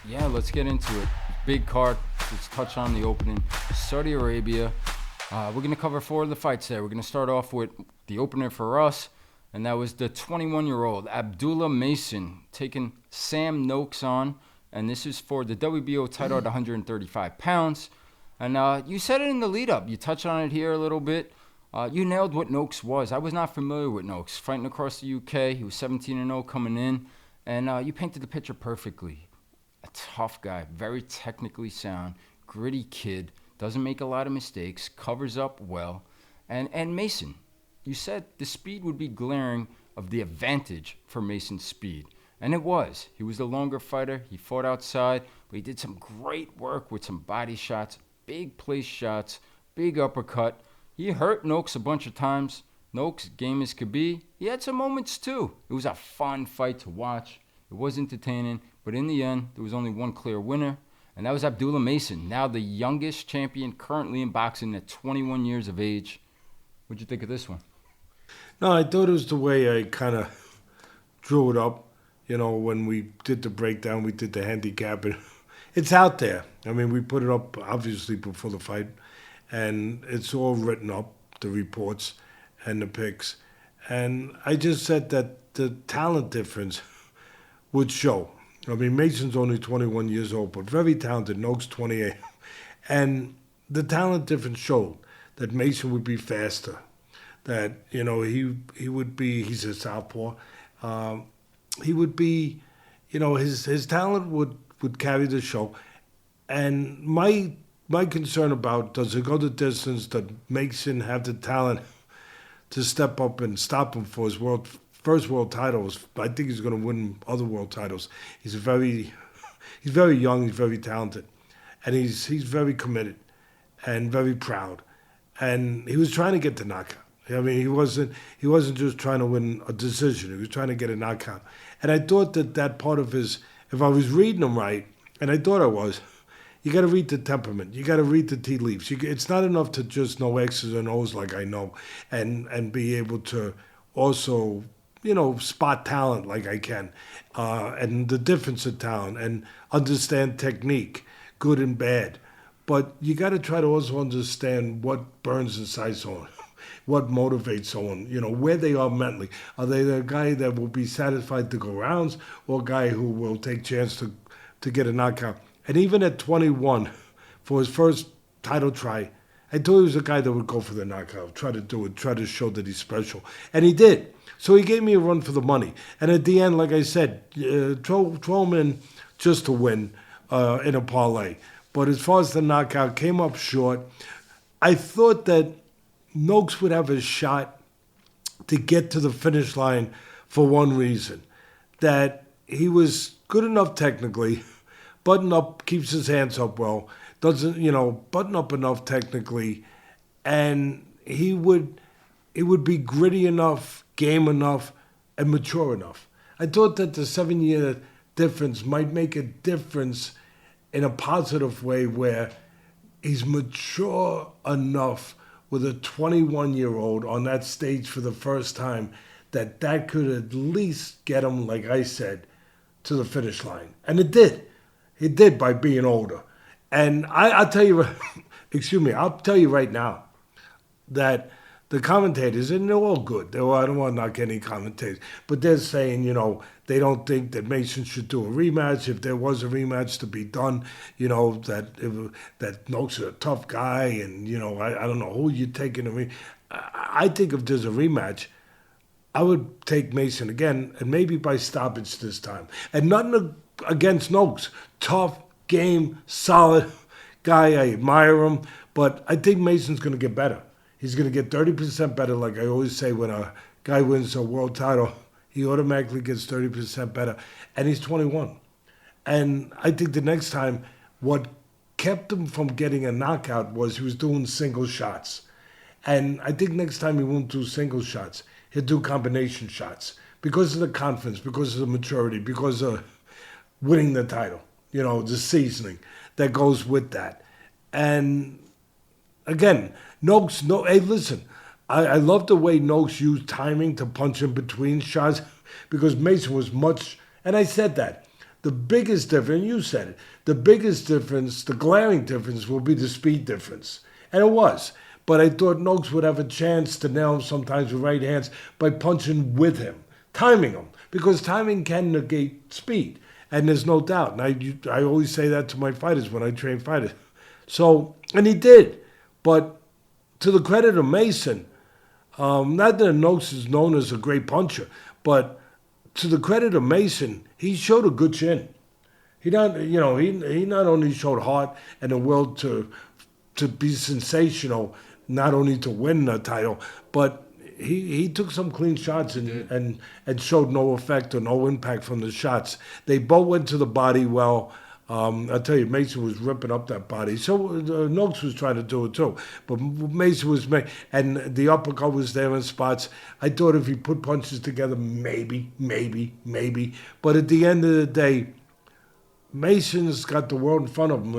Yeah, let's get into it. Big card. Let's touch on the opening. Saudi Arabia. We're going to cover 4 of the fights there. We're going to start off with the opener for us, and that was the 21-year-old Abdulah Mason taking Sam Noakes on, and this is for the WBO title at 135 pounds. And you said it in the lead-up. You touched on it here a little bit. You nailed what Noakes was. I was not familiar with Noakes. Fighting across the UK, he was 17-0 coming in, and you painted the picture perfectly. A tough guy, very technically sound, gritty kid, doesn't make a lot of mistakes, covers up well. And Mason, you said the speed would be glaring of the advantage for Mason's speed. And it was. He was the longer fighter. He fought outside, but he did some great work with some body shots, big place shots, big uppercut. He hurt Noakes a bunch of times. Noakes, game as could be. He had some moments too. It was a fun fight to watch. It was entertaining, but in the end, there was only one clear winner, and that was Abdulah Mason, now the youngest champion currently in boxing at 21 years of age. What'd you think of this one? No, I thought it was the way I kind of drew it up. You know, when we did the breakdown, we did the handicap, and it's out there. I mean, we put it up, obviously, before the fight, and it's all written up, the reports and the picks. And I just said that the talent difference would show. I mean, Mason's only 21 years old, but very talented. Noakes 28. And the talent difference showed that Mason would be faster, that, you know, he would be, he's a southpaw, he would be, you know, his talent would carry the show. And my concern about, does it go the distance, that Mason have the talent to step up and stop him for his first world titles? I think he's going to win other world titles. He's very young. He's very talented, and he's very committed and very proud. And he was trying to get the knockout. I mean, he wasn't just trying to win a decision. He was trying to get a knockout. And I thought that part of his, if I was reading him right, and I thought I was, you got to read the temperament. You got to read the tea leaves. It's not enough to just know X's and O's like I know, and be able to also, you know, spot talent like I can, and the difference of talent, and understand technique, good and bad. But you got to try to also understand what burns inside someone, what motivates someone, you know, where they are mentally. Are they the guy that will be satisfied to go rounds, or a guy who will take chance to get a knockout? And even at 21, for his first title try, I thought he was a guy that would go for the knockout, try to do it, try to show that he's special. And he did. So he gave me a run for the money. And at the end, like I said, throw him in just to win in a parlay. But as far as the knockout, came up short. I thought that Noakes would have a shot to get to the finish line for one reason, that he was good enough technically, button up, keeps his hands up well, doesn't, you know, button up enough technically, and he would be gritty enough, game enough, and mature enough. I thought that the 7-year difference might make a difference in a positive way, where he's mature enough with a 21-year-old on that stage for the first time, that could at least get him, like I said, to the finish line. And it did. It did, by being older. And I'll tell you, I'll tell you right now that the commentators, and they're all good. I don't want to knock any commentators, but they're saying, you know, they don't think that Mason should do a rematch. If there was a rematch to be done, you know, that Noakes is a tough guy, and, you know, I don't know who you're taking a rematch. I think if there's a rematch, I would take Mason again, and maybe by stoppage this time. And nothing against Noakes. Tough, game, solid guy. I admire him. But I think Mason's going to get better. He's going to get 30% better. Like I always say, when a guy wins a world title, he automatically gets 30% better. And he's 21. And I think the next time, what kept him from getting a knockout was he was doing single shots. And I think next time he won't do single shots. He'll do combination shots, because of the confidence, because of the maturity, because of winning the title, you know, the seasoning that goes with that. And again, Noakes, hey, listen, I love the way Noakes used timing to punch in between shots, because Mason was much, and I said that The biggest difference, you said it, the biggest difference, the glaring difference will be the speed difference. And it was. But I thought Noakes would have a chance to nail him sometimes with right hands by punching with him, timing him, because timing can negate speed. And there's no doubt. And I always say that to my fighters when I train fighters. So, and he did. But to the credit of Mason, not that Noakes is known as a great puncher, but to the credit of Mason, he showed a good chin. He not only showed heart and the will to be sensational, not only to win the title, but he took some clean shots and showed no effect or no impact from the shots. They both went to the body well. I'll tell you, Mason was ripping up that body. So Noakes was trying to do it too. But Mason was and the uppercut was there in spots. I thought if he put punches together, maybe. But at the end of the day, Mason's got the world in front of him.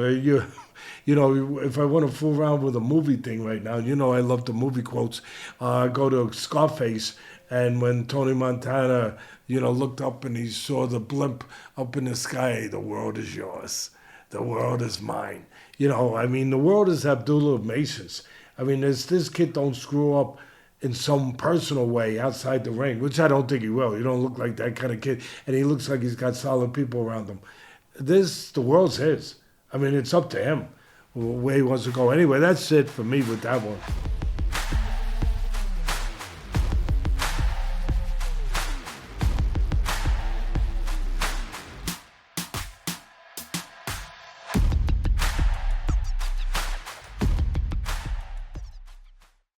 You know, if I want to fool around with a movie thing right now, you know I love the movie quotes. I go to Scarface, and when Tony Montana, looked up and he saw the blimp up in the sky, the world is yours. The world is mine. The world is Abdulah Mason's. This kid don't screw up in some personal way outside the ring, which I don't think he will. He don't look like that kind of kid, and he looks like he's got solid people around him. The world's his. It's up to him where he wants to go. Anyway, that's it for me with that one.